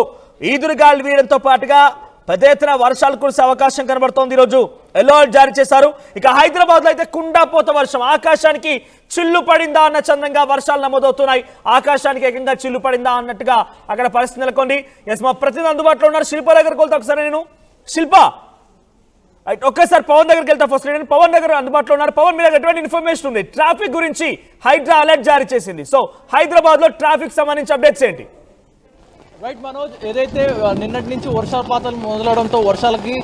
ఈదురుగాలు వీయడంతో పాటుగా పెద్ద ఎత్తున వర్షాలు కురిసే అవకాశం కనబడుతోంది. ఈరోజు ఎల్లో అలర్ట్ జారీ చేశారు. ఇక హైదరాబాద్ లో అయితే కుండాపోత వర్షం, ఆకాశానికి చిల్లు పడిందా అన్న చందంగా వర్షాలు నమోదవుతున్నాయి. ఆకాశానికి ఏకంగా చిల్లు పడిందా అన్నట్టుగా అక్కడ పరిస్థితి నెలకొంది. ఎస్, మా ప్రతినిధి అందుబాటులో ఉన్నారు. శిల్ప దగ్గరకు వెళ్తా ఒకసారి నేను. శిల్ప, ఒకేసారి పవన్ దగ్గరికి వెళ్తా. ఫస్ట్ నేను పవన్ దగ్గర అందుబాటులో ఉన్నారు. పవన్, మీ దగ్గర ఎటువంటి ఇన్ఫర్మేషన్ ఉంది? ట్రాఫిక్ గురించి హైడ్రా అలర్ట్ జారీ చేసింది. సో హైదరాబాద్ లో ట్రాఫిక్ సంబంధించి అప్డేట్స్ ఏంటి?
రైట్ మనోజ్, ఏదైతే నిన్నటి నుంచి వర్షపాతాలు మొదలవడంతో వర్షాలకి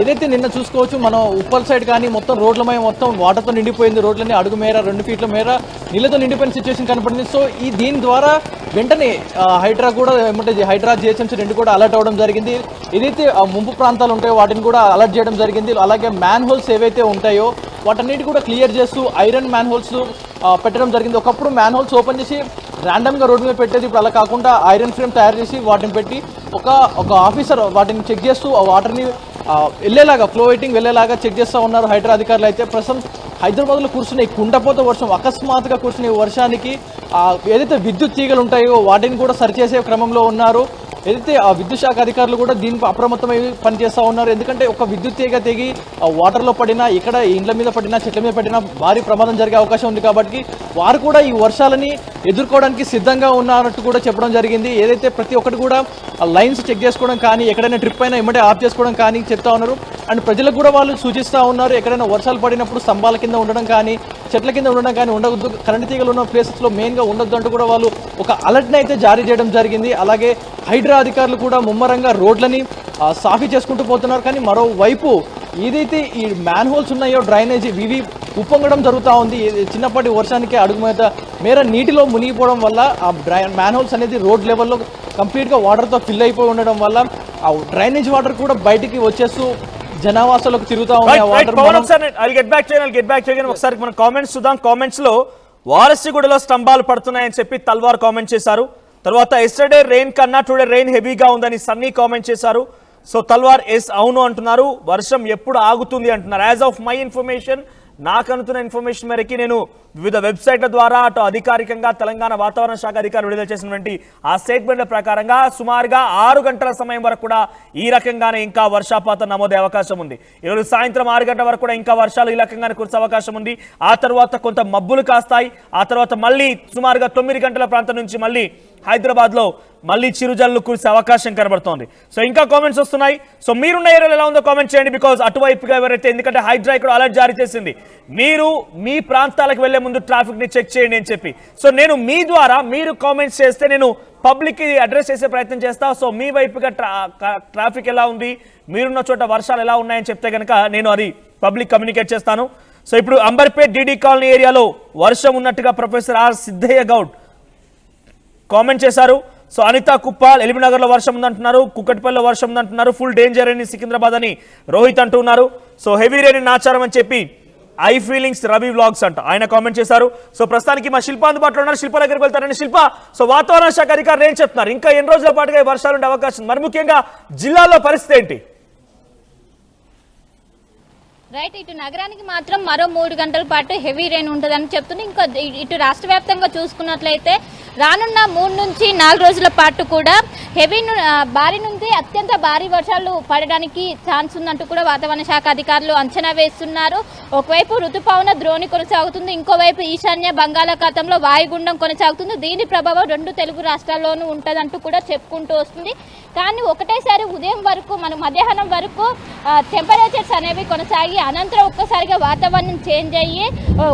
ఏదైతే నిన్న చూసుకోవచ్చు మనం ఉప్పల్ సైడ్ కానీ మొత్తం రోడ్లమై మొత్తం వాటర్తో నిండిపోయింది. రోడ్లన్నీ అడుగు మేర 2 ఫీట్ల మేర నీళ్ళతో నిండిపోయిన సిచ్యువేషన్ కనపడింది. సో దీని ద్వారా వెంటనే హైడ్రా కూడా ఏమంటే హైడ్రా జిహెచ్ఎంసీ 2 కూడా అలర్ట్ అవ్వడం జరిగింది. ఏదైతే ముంపు ప్రాంతాలు ఉంటాయో వాటిని కూడా అలర్ట్ చేయడం జరిగింది. అలాగే మ్యాన్ హోల్స్ ఏవైతే ఉంటాయో వాటన్నిటి కూడా క్లియర్ చేస్తూ ఐరన్ మ్యాన్ హోల్స్ పెట్టడం జరిగింది. ఒకప్పుడు మ్యాన్ హోల్స్ ఓపెన్ చేసి ర్యాండమ్గా రోడ్డు మీద పెట్టేది, ఇప్పుడు అలా కాకుండా ఐరన్ ఫ్రేమ్ తయారు చేసి వాటిని పెట్టి ఒక ఆఫీసర్ వాటిని చెక్ చేస్తూ ఆ వాటర్ని వెళ్ళేలాగా ఫ్లో వెయిటింగ్ వెళ్ళేలాగా చెక్ చేస్తూ ఉన్నారు హైడ్రా అధికారులు. అయితే ప్రస్తుతం హైదరాబాద్లో కురుస్తున్న ఈ కుండపోత వర్షం, అకస్మాత్తుగా కురుస్తున్న ఈ వర్షానికి ఏదైతే విద్యుత్ తీగలు ఉంటాయో వాటిని కూడా సరిచేసే క్రమంలో ఉన్నారు. ఏదైతే ఆ విద్యుత్ శాఖ అధికారులు కూడా దీనికి అప్రమత్తమై పనిచేస్తూ ఉన్నారు. ఎందుకంటే ఒక విద్యుత్ తీగ తెగి వాటర్లో పడినా, ఇక్కడ ఇండ్ల మీద పడినా, చెట్ల మీద పడినా భారీ ప్రమాదం జరిగే అవకాశం ఉంది. కాబట్టి వారు కూడా ఈ వర్షాలని ఎదుర్కోవడానికి సిద్ధంగా ఉన్నట్టు కూడా చెప్పడం జరిగింది. ఏదైతే ప్రతి ఒక్కటి కూడా లైన్స్ చెక్ చేసుకోవడం కానీ, ఎక్కడైనా ట్రిప్ అయినా ఇమ్మడే ఆఫ్ చేసుకోవడం కానీ చెప్తా ఉన్నారు. అండ్ ప్రజలకు కూడా వాళ్ళు సూచిస్తూ ఉన్నారు, ఎక్కడైనా వర్షాలు పడినప్పుడు స్తంభాల కింద ఉండడం కానీ, చెట్ల కింద ఉండడం కానీ ఉండవద్దు, కరెంటు తీగలు ఉన్న ప్లేసెస్లో మెయిన్గా ఉండొద్దు అంటూ కూడా వాళ్ళు ఒక అలర్ట్ని అయితే జారీ చేయడం జరిగింది. అలాగే హైడ్రా అధికారులు కూడా ముమ్మరంగా రోడ్లని సాఫీ చేసుకుంటూ పోతున్నారు. కానీ మరోవైపు ఏదైతే ఈ మ్యాన్ హోల్స్ ఉన్నాయో డ్రైనేజీ ఇవి ఉప్పొంగడం జరుగుతూ ఉంది. చిన్నప్పటి వర్షానికి అడుగు మేర నీటిలో మునిగిపోవడం వల్ల ఆ మ్యాన్ హోల్స్ అనేది రోడ్ లెవెల్లో కంప్లీట్గా వాటర్తో ఫిల్ అయిపోయి ఉండడం వల్ల ఆ డ్రైనేజ్ వాటర్ కూడా బయటికి వచ్చేస్తూ జనావాసాలకు తిరుగుతూ
ఉన్నాయి. ఒకసారి మన కామెంట్స్ చూద్దాం. కామెంట్స్ లో వారసిగూడలో స్తంభాలు పడుతున్నాయని చెప్పి తల్వార్ కామెంట్ చేశారు. తర్వాత ఎస్టర్డే రెయిన్ కన్నా టుడే రెయిన్ హెవీగా ఉందని సన్నీ కామెంట్ చేశారు. సో తల్వార్ ఎస్ అవును అంటున్నారు. వర్షం ఎప్పుడు ఆగుతుంది అంటున్నారు. యాజ్ ఆఫ్ మై ఇన్ఫర్మేషన్, నాకు అందుతున్న ఇన్ఫర్మేషన్ మేరకి నేను వివిధ వెబ్సైట్ల ద్వారా అటు అధికారికంగా తెలంగాణ వాతావరణ శాఖ అధికారులు విడుదల చేసినటువంటి ఆ స్టేట్మెంట్ల ప్రకారంగా సుమారుగా 6 గంటల సమయం వరకు కూడా ఈ రకంగానే ఇంకా వర్షపాతం నమోదే అవకాశం ఉంది. ఈరోజు సాయంత్రం 6 గంటల వరకు కూడా ఇంకా వర్షాలు ఈ రకంగానే కురిసే అవకాశం ఉంది. ఆ తర్వాత కొంత మబ్బులు కాస్తాయి. ఆ తర్వాత మళ్ళీ సుమారుగా 9 గంటల ప్రాంతం నుంచి మళ్ళీ హైదరాబాద్లో మళ్ళీ చిరుజల్లు కురిసే అవకాశం కనబడుతోంది. సో ఇంకా కామెంట్స్ వస్తున్నాయి. సో మీరున్న ఏరియాలో ఎలా ఉందో కామెంట్ చేయండి. బికాజ్ అటువైపుగా ఎవరైతే, ఎందుకంటే హైడ్రా ఇక్కడ అలర్ట్ జారీ చేసింది, మీరు మీ ప్రాంతాలకు వెళ్లే ముందు ట్రాఫిక్ ని చెక్ చేయండి అని చెప్పి. సో నేను మీ ద్వారా మీరు కామెంట్స్ చేస్తే నేను పబ్లిక్ కి అడ్రస్ చేసే ప్రయత్నం చేస్తా. సో మీ వైపుగా ట్రాఫిక్ ఎలా ఉంది, మీరున్న చోట వర్షాలు ఎలా ఉన్నాయని చెప్తే కనుక నేను అది పబ్లిక్ కమ్యూనికేట్ చేస్తాను. సో ఇప్పుడు అంబర్పేట్ డిడి కాలనీ ఏరియాలో వర్షం ఉన్నట్టుగా professor R Siddaiah Goud comment చేశారు. సో అనిత కుప్పాల్ ఎల్బీనగర్లో వర్షం ఉందంటున్నారు, కుక్కటిపల్లిలో వర్షం ఉందంటున్నారు, ఫుల్ డేంజర్ అని సికింద్రాబాద్ అని రోహిత్ అంటున్నారు. సో హెవీ రెయిన్ నాచారం అని చెప్పి ఐ ఫీలింగ్స్ రవి వ్లాగ్స్ అంట ఆయన కామెంట్ చేశారు. సో ప్రస్తుతానికి మా శిల్ప అందుబాటులో ఉన్నారు. శిల్ప దగ్గరికి వెళ్తారని. శిల్ప, సో వాతావరణ శాఖ అధికారులు ఏం చెప్తున్నారు? ఇంకా ఎన్ని రోజుల పాటుగా వర్షాలు ఉండే అవకాశం, మరి ముఖ్యంగా జిల్లాలో పరిస్థితి ఏంటి?
రైట్, ఇటు నగరానికి మాత్రం మరో 3 గంటల పాటు హెవీ రెయిన్ ఉంటుందని చెప్తుంది. ఇంకా ఇటు రాష్ట్ర వ్యాప్తంగా చూసుకున్నట్లయితే రానున్న 3 నుంచి 4 రోజుల పాటు కూడా భారీ నుంచి అత్యంత భారీ వర్షాలు పడడానికి ఛాన్స్ ఉందంటూ కూడా వాతావరణ శాఖ అధికారులు అంచనా వేస్తున్నారు. ఒకవైపు ఋతుపవన ద్రోణి కొనసాగుతుంది, ఇంకోవైపు ఈశాన్య బంగాళాఖాతంలో వాయుగుండం కొనసాగుతుంది. దీని ప్రభావం 2 తెలుగు రాష్ట్రాల్లోనూ ఉంటుందంటూ కూడా చెప్పుకుంటూ వస్తుంది. కానీ ఒకటేసారి ఉదయం వరకు మనం మధ్యాహ్నం వరకు టెంపరేచర్స్ అనేవి కొనసాగి అనంతరం ఒక్కసారిగా వాతావరణం చేంజ్ అయ్యి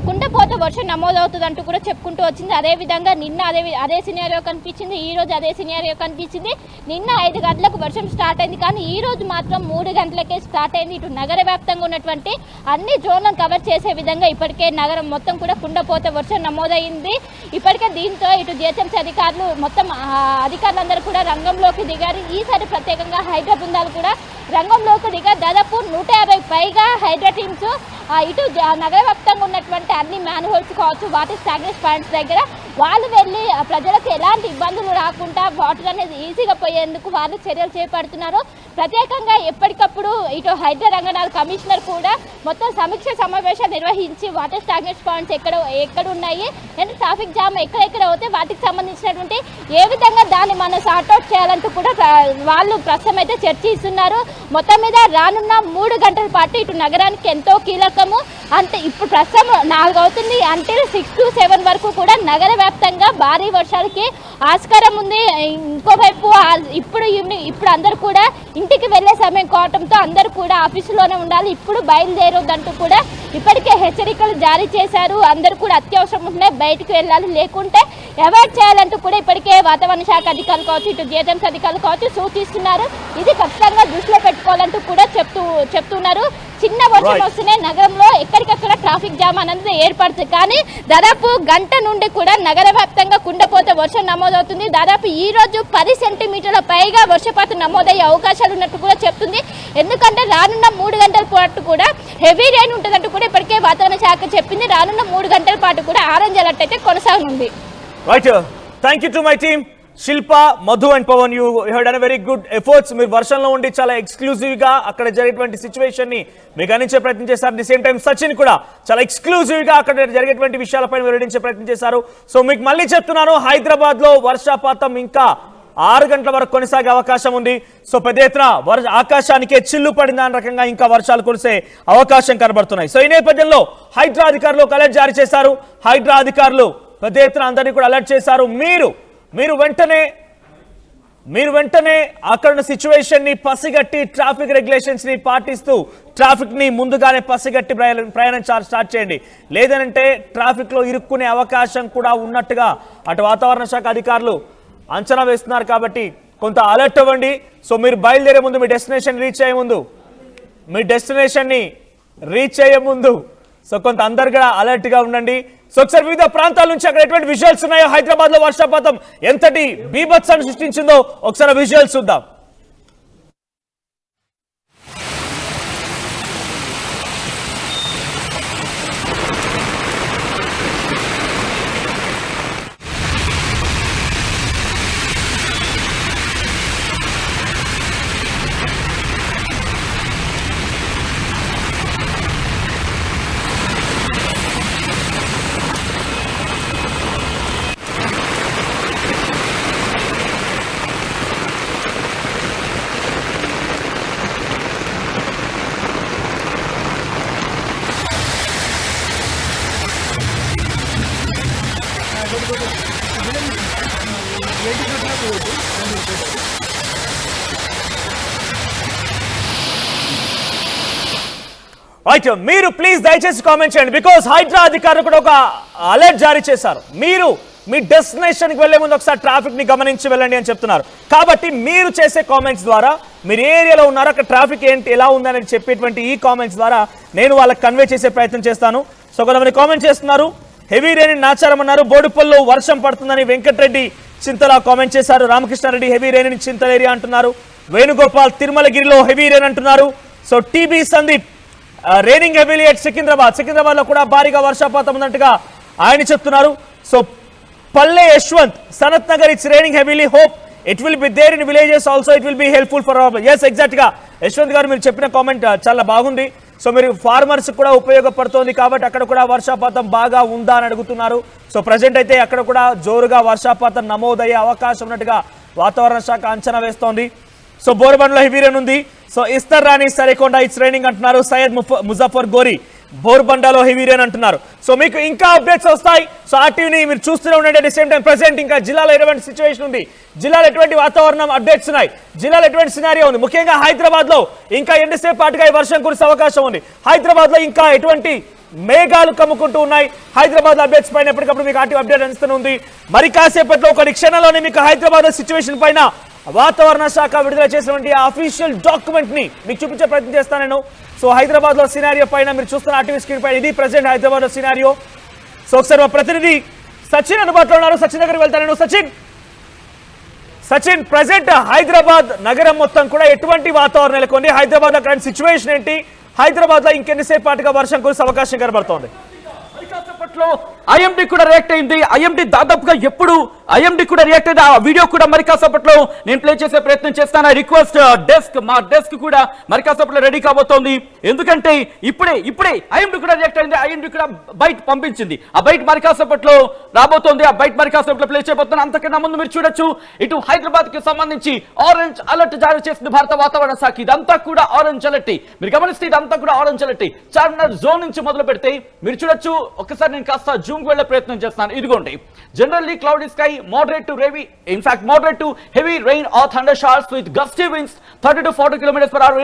కుండపోత వర్షం నమోదవుతుందంటూ కూడా చెప్పుకుంటూ వచ్చింది. అదేవిధంగా నిన్న అదే సినారియో కనిపించింది, ఈ రోజు అదే సినారియో కనిపించింది. నిన్న 5 గంటలకు వర్షం స్టార్ట్ అయింది, కానీ ఈ రోజు మాత్రం 3 గంటలకే స్టార్ట్ అయింది. ఇటు నగర వ్యాప్తంగా ఉన్నటువంటి అన్ని జోన్లను కవర్ చేసే విధంగా ఇప్పటికే నగరం మొత్తం కూడా కుండపోత వర్షం నమోదైంది. ఇప్పటికే దీంతో ఇటు జిహెచ్ఎంసీ అధికారులు మొత్తం అధికారులందరూ కూడా రంగంలోకి దిగారు. ఈసారి ప్రత్యేకంగా హైడ్రా బృందాలు కూడా రంగంలోకి దిగారు. దాదాపు 150 పైగా హైడ్రా టీమ్స్ ఇటు నగర వ్యాప్తంగా ఉన్నటువంటి అన్ని మ్యాన్ హోల్స్ కావచ్చు, వాటర్ స్టాగ్నెస్ పాయింట్స్ దగ్గర వాళ్ళు వెళ్ళి ప్రజలకు ఎలాంటి ఇబ్బందులు రాకుండా వాటర్ అనేది ఈజీగా పోయేందుకు వాళ్ళు చర్యలు చేపడుతున్నారు. ప్రత్యేకంగా ఎప్పటికప్పుడు ఇటు హైడ్రా రంగనాథ్ కమిషనర్ కూడా మొత్తం సమీక్ష సమావేశాలు నిర్వహించి వాటర్ స్టాగ్నెస్ పాయింట్స్ ఎక్కడ ఉన్నాయి, అంటే ట్రాఫిక్ జామ్ ఎక్కడెక్కడ అవుతే వాటికి సంబంధించినటువంటి ఏ విధంగా దాన్ని మనం సార్ట్అవుట్ చేయాలంటూ కూడా వాళ్ళు ప్రస్తుతం అయితే చర్చిస్తున్నారు. మొత్తం మీద రానున్న 3 గంటల పాటు ఇటు నగరానికి ఎంతో కీలకము. అంటే ఇప్పుడు ప్రస్తుతం 4 అవుతుంది, అంటే 6 to 7 వరకు కూడా నగర వ్యాప్తంగా భారీ వర్షాలకి ఆస్కారం ఉంది. ఇంకోవైపు ఇప్పుడు అందరూ కూడా ఇంటికి వెళ్లే సమయం కావడంతో అందరూ కూడా ఆఫీసులోనే ఉండాలి, ఇప్పుడు బయలుదేరొద్దంటూ కూడా ఇప్పటికే హెచ్చరికలు జారీ చేశారు. అందరూ కూడా అత్యవసరం ఉంటున్నాయి, బయటకు వెళ్ళాలి, లేకుంటే అవాయిడ్ చేయాలంటూ కూడా ఇప్పటికే వాతావరణ శాఖ అధికారులు కావచ్చు, ఇటు జిహెచ్ఎంసీ అధికారులు కావచ్చు సూచిస్తున్నారు. ఇది ఖచ్చితంగా దృష్టిలో పెట్టుకోవాలంటూ కూడా చెప్తున్నారు. చిన్న వర్షం వస్తేనే నగరంలో ఎక్కడికక్కడ ట్రాఫిక్ జామ్ అనేది ఏర్పడుతుంది, కానీ దాదాపు గంట నుండి కూడా నగర వ్యాప్తంగా కుండపోత వర్షం నమోదవుతుంది. దాదాపు ఈ రోజు 10 సెంటీమీటర్ల పైగా వర్షపాతం నమోదయ్యే అవకాశాలు ఉన్నట్టు కూడా చెప్తుంది. ఎందుకంటే రానున్న 3 గంటల పాటు కూడా హెవీ రెయిన్ ఉంటుందంటూ కూడా ఇప్పటికే వాతావరణ శాఖ చెప్పింది. రానున్న 3 గంటల పాటు కూడా ఆరెంజ్ అలర్ట్ అయితే కొనసాగనుంది.
Right, thank you to my team. Shilpa, Madhu and Pawan, you have done very good efforts. మీరు వర్షంలో ఉండి చాలా ఎక్స్క్లూజివ్ గా అక్కడ జరిగేటువంటి సిచ్యువేషన్ ని మీకు అందించే ప్రయత్నం చేశారు. ది సేమ్ టైం సచిన్ కూడా చాలా ఎక్స్క్లూజివ్ గా అక్కడ జరిగేటువంటి విషయాలపై వివరించే ప్రయత్నం చేశారు. సో మీకు మళ్ళీ చెప్తున్నాను, హైదరాబాద్ లో వర్షపాతం ఇంకా 6 గంటల వరకు కొనసాగే అవకాశం ఉంది. సో పెద్ద ఎత్తున ఆకాశానికే చిల్లు పడిన రకంగా ఇంకా వర్షాలు కురిసే అవకాశం కనబడుతున్నాయి. సో ఈ నేపథ్యంలో హైడ్రా అధికారులు ఒక అలర్ట్ జారీ చేశారు. హైడ్రా అధికారులు పెద్ద ఎత్తున అందరినీ కూడా అలర్ట్ చేశారు. మీరు వెంటనే అక్కడ సిచ్యువేషన్ ని పసిగట్టి ట్రాఫిక్ రెగ్యులేషన్స్ ని పాటిస్తూ ట్రాఫిక్ ని ముందుగానే పసిగట్టి ప్రయాణం స్టార్ట్ చేయండి. లేదంటే ట్రాఫిక్ లో ఇరుక్కునే అవకాశం కూడా ఉన్నట్టుగా అటు వాతావరణ శాఖ అధికారులు అంచనా వేస్తున్నారు. కాబట్టి కొంత అలర్ట్ అవ్వండి. సో మీరు బయలుదేరే ముందు, మీ డెస్టినేషన్ రీచ్ అయ్యే ముందు సో కొంత అందరు కూడా అలర్ట్ గా ఉండండి. సో ఒకసారి వివిధ ప్రాంతాల నుంచి అక్కడ ఎటువంటి విజువల్స్ ఉన్నాయో, హైదరాబాద్ లో వర్షపాతం ఎంతటి బీభత్సాన్ని సృష్టించిందో ఒకసారి విజువల్స్ చూద్దాం. మీరు ప్లీజ్ దయచేసి కామెంట్ చేయండి. బికాస్ హైడ్రా అధికారులు కూడా ఒక అలర్ట్ జారీ చేశారు. మీరు మీ డెస్టినేషన్ కి వెళ్లే ముందు ఒకసారి ట్రాఫిక్ ని గమనించి వెళ్ళండి అని చెప్తున్నారు. కాబట్టి మీరు చేసే కామెంట్స్ ద్వారా, మీరు ఏ ఏరియాలో ఉన్నారో అక్కడ ట్రాఫిక్ ఏంటి, ఎలా ఉందని చెప్పేటువంటి ఈ కామెంట్స్ ద్వారా నేను వాళ్ళకి కన్వే చేసే ప్రయత్నం చేస్తాను. సో కొంతమంది కామెంట్ చేస్తున్నారు. హెవీ రెయిన్ నాచారం అన్నారు. బోడుపల్లో వర్షం పడుతుందని వెంకటరెడ్డి చింతల కామెంట్ చేశారు. Ramakrishnareddy heavy rain Chintala area అంటున్నారు. వేణుగోపాల్ తిరుమలగిరిలో హెవీ రెయిన్ అంటున్నారు. So TB Sandeep raining heavily at Secunderabad లో కూడా భారీగా వర్షపాతం ఉన్నట్టుగా ఆయన చెప్తున్నారు. So Palle Yashwant Sanath Nagar it's raining heavily, hope it will be there in villages also, it will be helpful for our. Yes, exact గా యశ్వంత్ గారు మీరు చెప్పిన కామెంట్ చాలా బాగుంది. సో మీరు ఫార్మర్స్ కూడా ఉపయోగపడుతోంది కాబట్టి అక్కడ కూడా వర్షపాతం బాగా ఉందా అని అడుగుతున్నారు. సో ప్రజెంట్ అయితే అక్కడ కూడా జోరుగా వర్షపాతం నమోదయ్యే అవకాశం ఉన్నట్టుగా వాతావరణ శాఖ అంచనా వేస్తోంది. సో బోర్బండ్లో హెవీ రెయిన్ ఉంది. సో ఇస్తర్ రాణి సరేకొండ ఇట్స్ రైనింగ్ అంటున్నారు. సయ్యద్ ముజఫర్ గోరి బోర్బండాలో హెవీ రెయిన్ అంటున్నారు. సో మీకు ఇంకా అప్డేట్స్ వస్తాయి. సో ఆ టీవీని మీరు చూస్తూనే ఉండండి. At the same time present ఇంకా జిల్లాలో ఎటువంటి సిచ్యువేషన్ ఉంది, జిల్లాలో ఎటువంటి వాతావరణం అప్డేట్స్ ఉన్నాయి, జిల్లాలో ఎటువంటి సినారియో ఉంది, ముఖ్యంగా హైదరాబాద్ లో ఇంకా ఎంతసేపు పాటుగా ఈ వర్షం కురిసే అవకాశం ఉంది, హైదరాబాద్ లో ఇంకా ఎటువంటి మేఘాలు కమ్ముకుంటూ ఉన్నాయి, హైదరాబాద్ అప్డేట్స్ పైన ఎప్పటికప్పుడు మీకు ఆర్టీవీ అప్డేట్ అందిస్తుంది. మరి కాసేపట్లో ఒక క్షణంలోనే మీకు హైదరాబాద్ సిచ్యువేషన్ పైన వాతావరణ శాఖ విడుదల చేసినటువంటి అఫీషియల్ డాక్యుమెంట్ ని మీకు చూపించే ప్రయత్నం చేస్తాను నేను. సో హైదరాబాద్ లో సినారియో పైన మీరు చూస్తున్న ఆర్టీవీ స్క్రీన్ పైన ఇది ప్రెసెంట్ హైదరాబాద్ లో సినారియో. సో ఒకసారి మా ప్రతినిధి సచిన్ అందుబాటులో ఉన్నారు. సచిన్ దగ్గరికి వెళ్తాను నేను. సచిన్ ప్రెసెంట్ హైదరాబాద్ నగరం మొత్తం కూడా ఎటువంటి వాతావరణం నెలకొంది, హైదరాబాద్ లో కరెంట్ సిచ్యువేషన్ ఏంటి, హైదరాబాద్ లో ఇంకెన్నిసేపు పాటుగా వర్షం కురిసే అవకాశం కనబడుతోంది?
ఐఎండి కూడా రియాక్ట్ అయింది. ఐఎండి దాదాపుగా ఎప్పుడు ఐఎండి కూడా రియాక్ట్ అయింది. ఆ వీడియో కూడా మరి కాసేపట్లో నేను ప్లే చేసే ప్రయత్నం చేస్తాను. ఐ రిక్వెస్ట్ మా డెస్క్ కూడా మరి కాసేపట్లో రెడీ కాబోతోంది. ఎందుకంటే ఇప్పుడే ఐఎండి కూడా రియాక్ట్ అయింది. ఐఎండి కూడా బైట్ పంపించింది. ఆ బైట్ మరి కాసేపట్లో రాబోతోంది. ఆ బైట్ మరి కాసేపట్లో ప్లే చేయబోతున్నాను. అంతకన్నా ముందు మీరు చూడొచ్చు, ఇటు హైదరాబాద్ కి సంబంధించి ఆరెంజ్ అలర్ట్ జారీ చేసింది భారత వాతావరణ శాఖ. ఇదంతా కూడా ఆరెంజ్ అలర్ట్. మీరు గమనిస్తే ఇదంతా కూడా ఆరెంజ్ అలర్ట్. చార్మినార్ జోన్ నుంచి మొదలు పెడితే మీరు చూడొచ్చు. ఒక్కసారి నేను కాస్త జూమ్ కు వెళ్లే ప్రయత్నం చేస్తాను. ఇదిగోండి, generally cloudy sky, moderate to heavy rain or thunder showers with gusty winds 30 to 40 km/h.